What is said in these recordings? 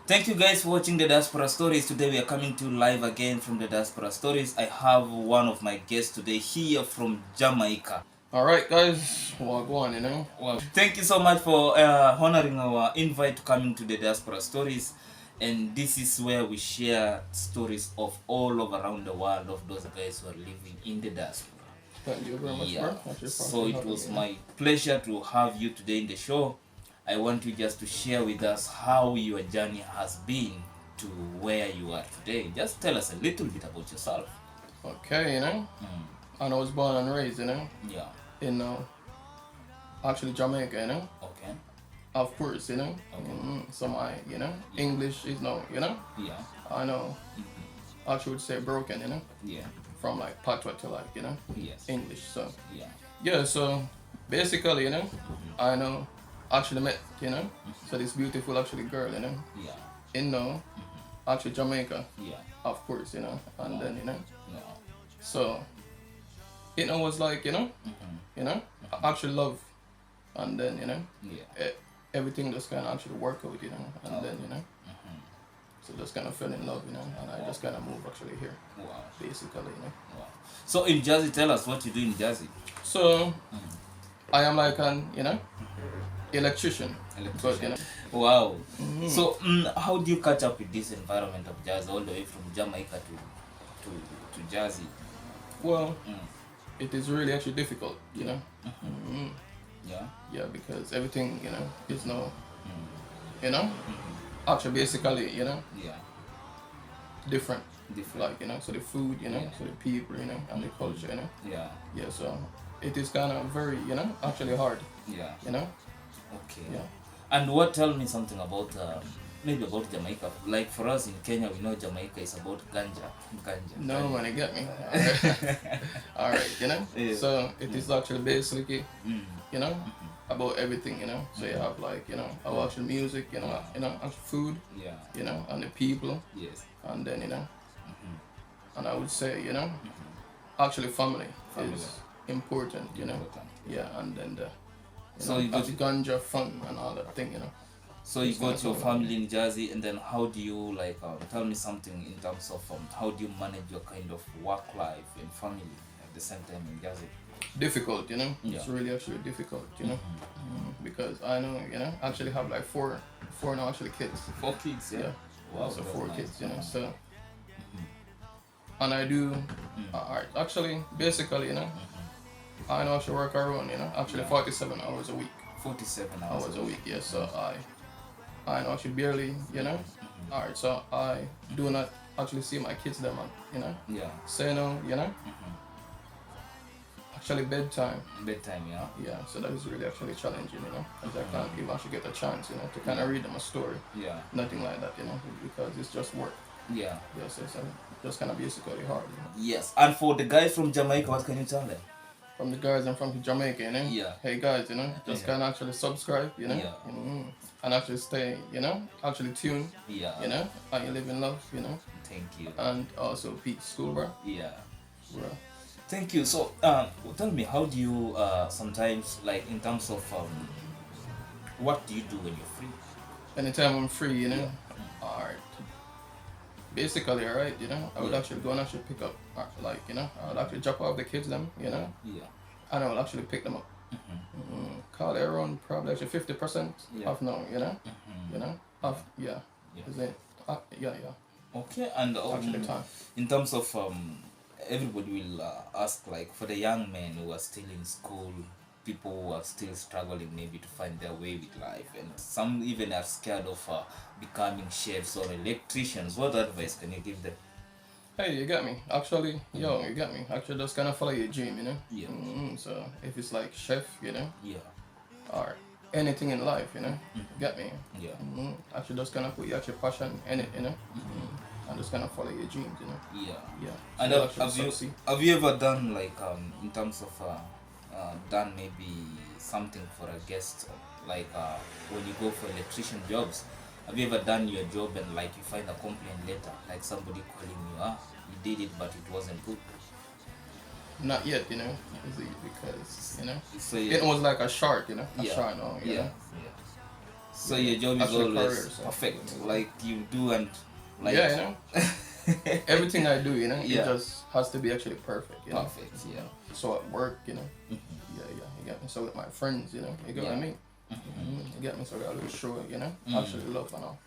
Thank you guys for watching the Diaspora Stories. Today we are coming to you live again from the Diaspora Stories. I have one of my guests today here from Jamaica. Alright guys, well go on, Well, thank you so much for honoring our invite to coming to the Diaspora Stories. And this is where we share stories of all over around the world of those guys who are living in the diaspora. Thank you very much, Yeah. bro. So it was my pleasure to have you today in the show. I want you just to share with us how your journey has been to where you are today. Just tell us a little bit about yourself. Okay, And I was born and raised, Yeah. in actually Jamaica, Okay. Of course, Okay. So my, English is no, Yeah. I know. Actually would say broken, Yeah. from like patois to like, Yes. English. So Yeah. so basically, I know actually met, so this beautiful actually girl, Yeah. in actually Jamaica, Yeah. of course, and then, Yeah. so it was like, I actually love, and then, Yeah. everything just kind of actually work out, and then, so just kind of fell in love, and I just kind of moved actually here, Wow. basically, Wow. So in Jersey, tell us what you do in Jersey. So I am like an, electrician. But, Wow. So how do you catch up with this environment of jazz all the way from Jamaica to Jersey? Well, it is really actually difficult, Yeah. Yeah, because everything, is no, actually basically, Yeah. different. Different. Like, so the food, so the people, and the culture, Yeah. Yeah, so it is kind of very, actually hard, Yeah. Okay. Yeah. And tell me something about maybe about Jamaica. Like for us in Kenya, we know Jamaica is about ganja. No, man, you get me. All right, Yeah. So it is actually basically, Mm. about everything, So you have like, our actual music, actual food, Yeah. and the people, Yes. and then, and I would say, actually family is important, Important. Yeah, and then the, So you got the ganja fun and all that thing, So you It's got not your so- family in Jersey, and then how do you tell me something in terms of how do you manage your kind of work life and family at the same time in Jersey? difficult, It's Yeah. really actually difficult, because I know, actually have like four now actually kids. 4 kids, yeah. Yeah. Wow, So that's 4 nice. kids, so and I do art. Actually, basically, I know I should work around, actually Yeah. 47 hours a week. 47 hours. Hours a week, yeah. So I know I should barely, Alright, so I do not actually see my kids them, Yeah. say no, Actually bedtime. Bedtime, yeah. Yeah, so that is really actually challenging, because I can't even actually get a chance, to kind of read them a story. Yeah. Nothing like that, because it's just work. Yeah. Yeah, so it's just kind of basically hard, Yes. And for the guys from Jamaica, what can you tell them? From the guys and from Jamaica, Yeah. Hey guys, just Yeah. kind of actually subscribe, Yeah. And actually stay, actually tune, Yeah. and you live in love, Thank you. and also peace, school, bro. Yeah. Bro. Thank you. So, tell me, how do you sometimes, like, in terms of what do you do when you're free? Anytime I'm free, alright. Basically, alright, I would Yeah. actually go and actually pick up, like, I would actually drop off the kids, them, Yeah. and I would actually pick them up. Call it around probably actually 50% Yeah. off now, off, yeah. Yeah. Is it? Yeah. Okay. And Actually, time. in terms of everybody will ask, like, for the young men who are still in school, people who are still struggling maybe to find their way with life, and some even are scared of becoming chefs or electricians. What advice can you give them? Hey, you get me. Actually, you get me. Actually, just kind of follow your dream, Yeah. So if it's like chef, Yeah. or anything in life, get me. Yeah. Actually, just kind of put your actual passion in it, and just kind of follow your dreams, Yeah. Yeah. And you'll have actually you succeed. have you ever done like in terms of done maybe something for a guest, like when you go for electrician jobs? Have you ever done your job and like you find a complaint later, like somebody calling you, you did it but it wasn't good? Not yet, because So it was like a shark, a yeah. shark, no, Yeah. So your job is Actually, always career, so, perfect. Like you do and like yeah, you know, everything I do, you know, Yeah. it just has to be actually perfect, you know. perfect. Yeah. So at work, you know, yeah, you get me. So with my friends, you know, you get what I Yeah. mean. You get me. So I gotta show, you know, actually love and all.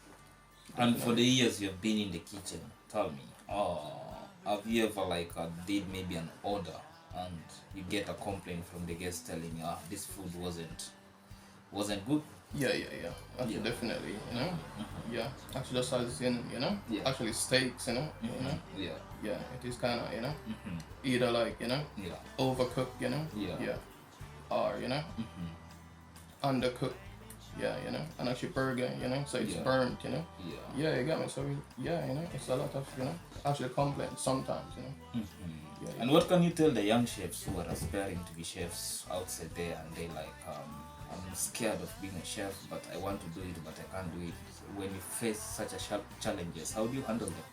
And for the years you've been in the kitchen, tell me, have you ever like did maybe an order and you get a complaint from the guest telling you, this food wasn't good? Yeah. Actually, Yeah. definitely, you know. Yeah, actually, just as in, you know, Yeah. actually steaks, you know, Yeah. yeah, it is kind of, you know, either like, you know, Yeah. overcooked, you know, Yeah. or you know, undercooked, yeah, you know, and actually burger, you know, so it's Yeah. burnt, you know. Yeah. Yeah, you got me. So yeah, you know, it's a lot of, you know, actually complaints sometimes, you know. Yeah, And what can you tell the young chefs who are aspiring to be chefs outside there and they like, I'm scared of being a chef, but I want to do it, but I can't do it. So when you face such a challenges, how do you handle them?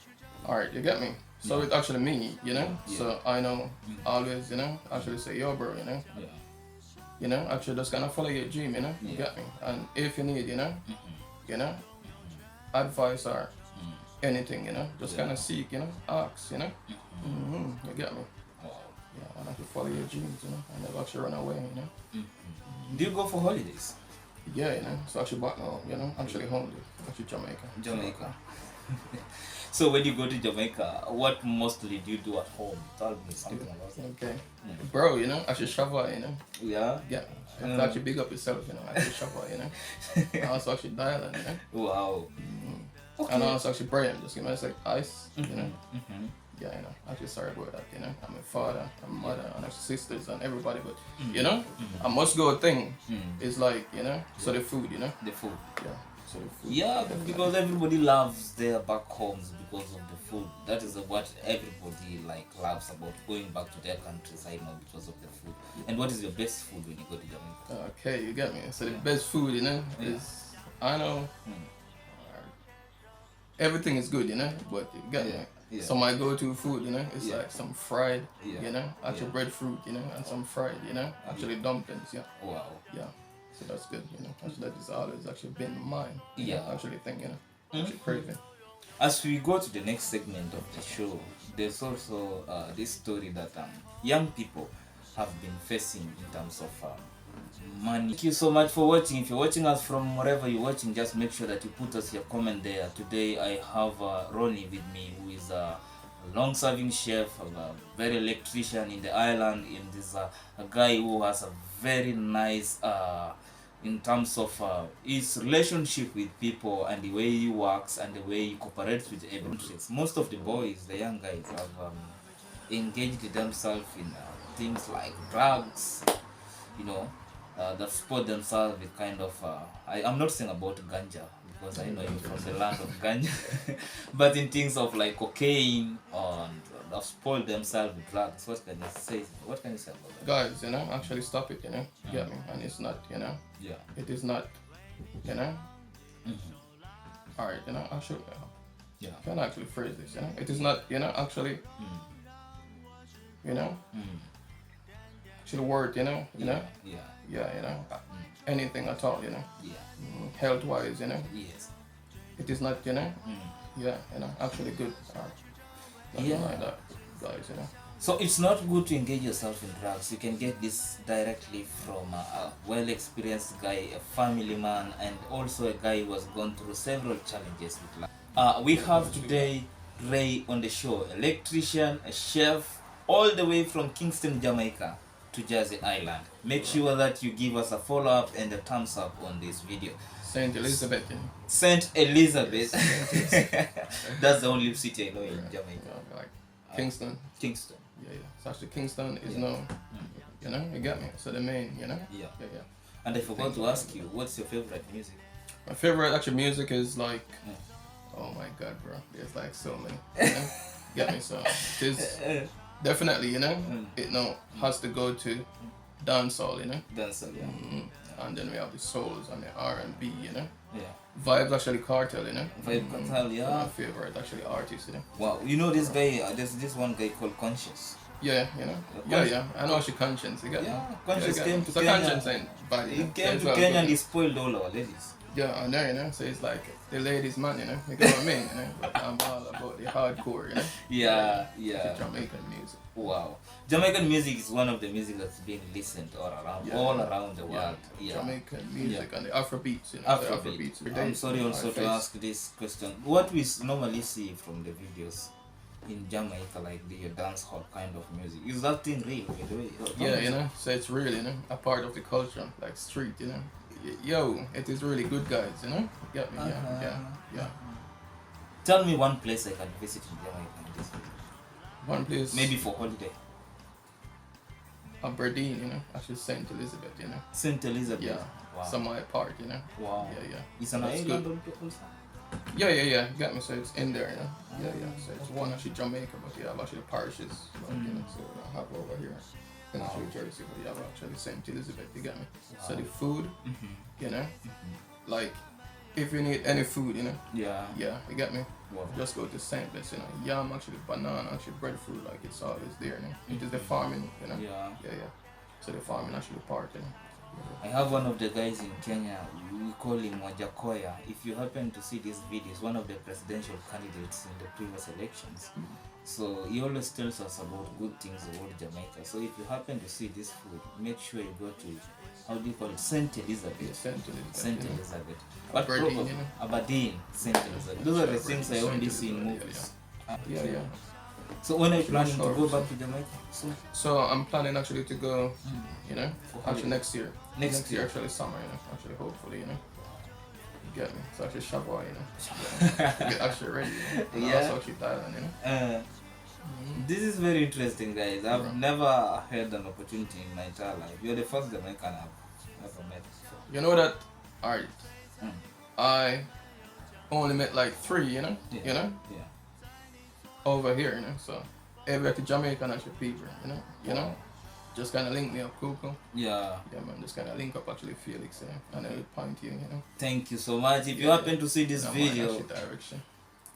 All right, you get me. So it's actually me, you know. Yeah. So I know always, you know, actually say, yo, bro, you know, Yeah. you know, actually just kind of follow your dream, you know. You Yeah. get me. And if you need, you know, advice or anything, you know, just kind of seek, you know, ask, you know. You get me. Wow. Yeah, and actually follow your dreams, you know, and never actually run away, you know. Do you go for holidays? Yeah, you know. So actually back now, you know, actually home, actually Jamaica. Jamaica. So when you go to Jamaica, what mostly do you do at home? Tell me something about that. Okay. Bro, you know, actually travel, you know. Yeah. Yeah. You have to actually big up yourself, you know, actually travel, you know. And also actually dial, you know. Wow. Okay. And also actually pray, just give me like ice, you know. Yeah, you know, actually sorry about that, you know. I'm a father, I'm a mother, and actually sisters and everybody, but you know, a must go thing is like, you know, so the food, you know. The food. Yeah. So the food. Yeah, because everybody loves their back homes because of the food. That is what everybody like loves about going back to their countries. I know because of the food. And what is your best food when you go to Jamaica? Okay, you get me. So the best food, you know, is I know everything is good, you know, but you get me. Yeah. So my go-to food, you know, is like some fried, Yeah. you know, actually breadfruit, you know, and some fried, you know, actually dumplings, yeah. Wow. Yeah. So that's good, you know. Actually, that has always actually been mine. You Yeah. know, actually thing, you know. Actually craving. As we go to the next segment of the show, there's also this story that young people have been facing in terms of money. Thank you so much for watching. If you're watching us from wherever you're watching, just make sure that you put us your comment there. Today I have Ronnie with me, who is a long-serving chef, a very electrician in the island, and is a guy who has a very nice in terms of his relationship with people and the way he works and the way he cooperates with everyone. Most of the boys, the young guys, have engaged themselves in things like drugs, you know, that support themselves with kind of, I'm not saying about ganja, because I know you're from the land of ganja, but in things of like cocaine and have spoiled themselves with drugs. What can you say? What can you say about that? Guys, you know, actually stop it, you know. You get me? And it's not, you know. Yeah. It is not, you know. Alright, you know, actually, Yeah. can I actually phrase this, you know? It is not, you know, actually, you know, actually word, you know, Yeah. yeah, you know, anything at all, you know, Yeah. health-wise, you know, Yes. it is not, you know, yeah, you know, actually good, nothing Yeah. like that, guys, you know. So it's not good to engage yourself in drugs. You can get this directly from a well-experienced guy, a family man, and also a guy who has gone through several challenges with life. We have today Ray on the show, electrician, a chef, all the way from Kingston, Jamaica to Jersey Island. Make sure that you give us a follow-up and a thumbs up on this video. Saint Elizabeth, you know. Saint Elizabeth. That's the only city I know in Jamaica. Yeah, like Kingston. Kingston. Yeah. So actually Kingston is known, you know, you got me. So the main, you know. Yeah. Yeah. And I forgot to ask you, what's your favorite music? My favorite actually music is like, oh my god, bro. There's like so many. You know? Get me? So it is definitely, you know, it now has to go to dancehall, you know. Dancehall, yeah. And then we have the souls and the R&B, you know. Yeah. Vibes actually Cartel, you know. Vibe Cartel, yeah. My favorite actually artist, you know. Wow, you know this guy, there's this one guy called Conscious. Yeah, you know. Yeah. I know she Conscience, you got me. Yeah, Conscious came to so Kenya. Conscience ain't bad. He came to Kenya and he spoiled all our ladies. Yeah, I know, you know. So it's like the ladies' man, you know. You get what I mean, you know. But I'm all about the hardcore, you know. Yeah, The yeah. Jamaican music. Wow. Jamaican music is one of the music that's being listened Yeah, all around the yeah. world. Yeah. Jamaican Yeah. music and the Afrobeats, you know. The Afrobeat. Afrobeats. I'm sorry also to ask this question. What we normally see from the videos in Jamaica, like the dance hall kind of music, is that thing real, by the way? Yeah, you know. So it's really, you know, a part of the culture, like street, you know. Yo, it is really good, guys, you know. Get me? Yeah, yeah, yeah. Tell me one place I can visit in Jamaica in this video. One place. Maybe for holiday. Aberdeen, you know. Actually, Saint Elizabeth, you know. Saint Elizabeth. Yeah. Wow. Somewhere Park, you know. Wow. Yeah, yeah. It's an That's island good. also? Yeah, yeah, yeah. Got me. So it's in there, you know. Yeah, yeah. So it's one actually Jamaica, but you have actually parishes, like, you know. So I have over here in actually Jersey, but you have actually Saint Elizabeth. You got me. So the food, you know, like if you need any food, you know. Yeah. Yeah, you get me. Wow. Just go to Saint Louis, you know. Yam, actually banana, actually breadfruit, like it's always there, you know. It is the farming, you know. Yeah. Yeah, yeah. So the farming actually part, you know. I have one of the guys in Kenya, we call him Wajakoya. If you happen to see these videos, one of the presidential candidates in the previous elections. So he always tells us about good things about Jamaica. So if you happen to see this food, make sure you go to, how do you call it, Saint Elizabeth. Yeah, Saint Elizabeth. Saint you know. Elizabeth. But Aberdeen, probably, you know. Aberdeen, Saint Elizabeth. Those are the things I Saint only see in Elizabeth, movies. Yeah, yeah. So when are you planning to Sure. go back to Jamaica? So I'm planning actually to go, you know, For actually next year. Next year. Actually summer, you know. Actually, hopefully, you know. You get me? So actually Shabwa, you know. Get actually ready, you know. And Yeah. also actually Thailand, you know. This is very interesting, guys. I've Yeah. never had an opportunity in my entire life. You're the first Jamaican I've ever met. You know that, alright, Mm. I only met like 3, you know. Yeah. You know, Yeah. over here, you know. So every like Jamaican actually people, you know. You know, just kind of link me up, cool. Yeah. Yeah, man, just kind of link up actually Felix, you know, and then point you, you know. Thank you so much. If you Yeah, happen to see this Yeah, man, video, actually direction.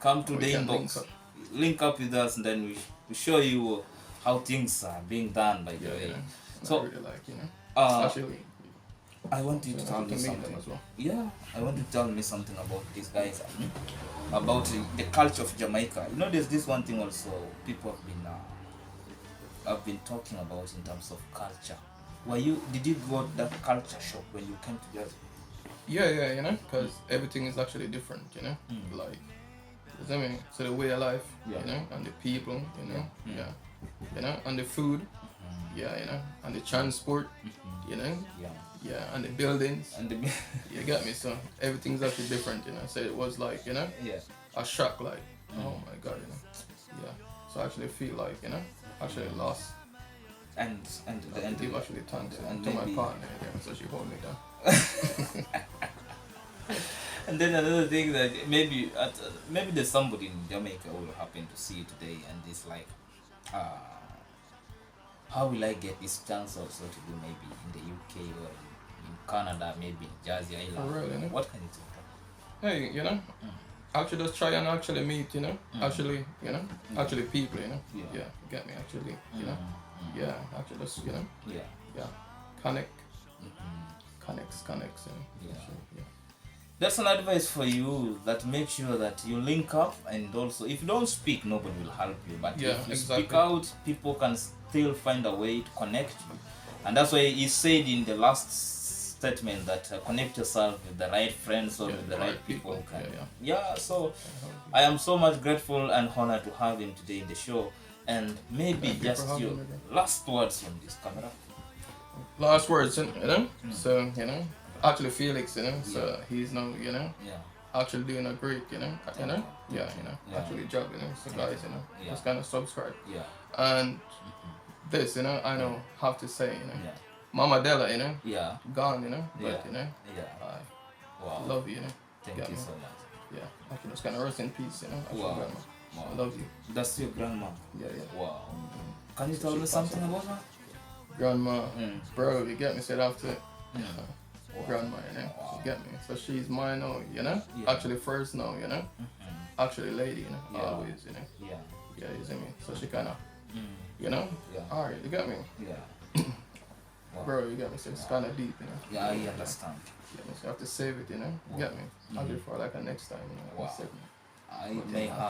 come to We the can inbox. Link up with us, and then we show you how things are being done. By the Yeah, way, yeah. So, I really like, you know. uh, Actually, I want you to so tell I me can meet them something. as well. Yeah, I want you to tell me something about these guys, about the culture of Jamaica. You know, there's this one thing also people have been talking about in terms of culture. Did you go to that culture shock when you came to Jersey? Yeah, you know, because everything is actually different, you know. Like, you know what I mean? So the way of life, Yeah. you know, and the people, you know, Yeah. yeah, you know, and the food, yeah, you know, and the transport, you know, Yeah. and the buildings. And the You got me? So everything's actually different, you know. So it was like, you know, yeah. a shock, like, oh my god, you know. Yeah. So I actually feel like, you know, actually lost. And I give actually thanks and to my maybe- partner, yeah, so she hold me down. And then another thing that maybe there's somebody in Jamaica who will happen to see you today and it's like, how will I get this chance also to do maybe in the UK or in Canada, maybe in Jersey Island? For real, you know? What can you do? Hey, you know, actually just try and actually meet, you know, actually, you know, actually people, you know, Yeah. yeah, get me, actually, you know, yeah, actually just, you know, Yeah. yeah, connects, you know, Yeah. actually, yeah. That's an advice for you, that make sure that you link up, and also if you don't speak, nobody will help you. But Yeah, if you exactly. speak out, people can still find a way to connect you. And that's why he said in the last statement that connect yourself with the right friends or Yeah, with the right people. Can. Yeah. So I am so much grateful and honored to have him today in the show. And maybe Thank you just for having your me, bro. last words on this camera. Last words, you know, so, you know, actually Felix, you know, so he's now, you know, Yeah. actually doing a great, you know, you. yeah, you know, Yeah. actually job, you know, so guys, you know, Yeah. just kind of subscribe. Yeah. And this, you know, I know have to say, you know, Yeah. Mama Della, you know, Yeah. gone, you know, but, Yeah. you know, Yeah. I Wow. love you, you know, Thank got you me. so much. Yeah, actually just kind of rest in peace, you know, actually, Wow. grandma. Wow. I love you. That's your grandma. Yeah, yeah. Wow. Can you So tell she me passed something away. about her? Grandma, Mm. bro, you get me, said after Wow. grandma, you know, Wow. you get me. So she's mine now, you know, Yeah. actually first now, you know, actually lady, you know, Yeah. always, you know, Yeah. yeah, you see me. So she kind of, Mm. you know, Yeah. alright, you got me. Yeah. Wow. Bro, you get me? So it's kind of deep, you know. Yeah, I understand. You get me? So I have to save it, you know. You get me? I'll do it for like a next time, you know. Wow. Segment. I Okay. may have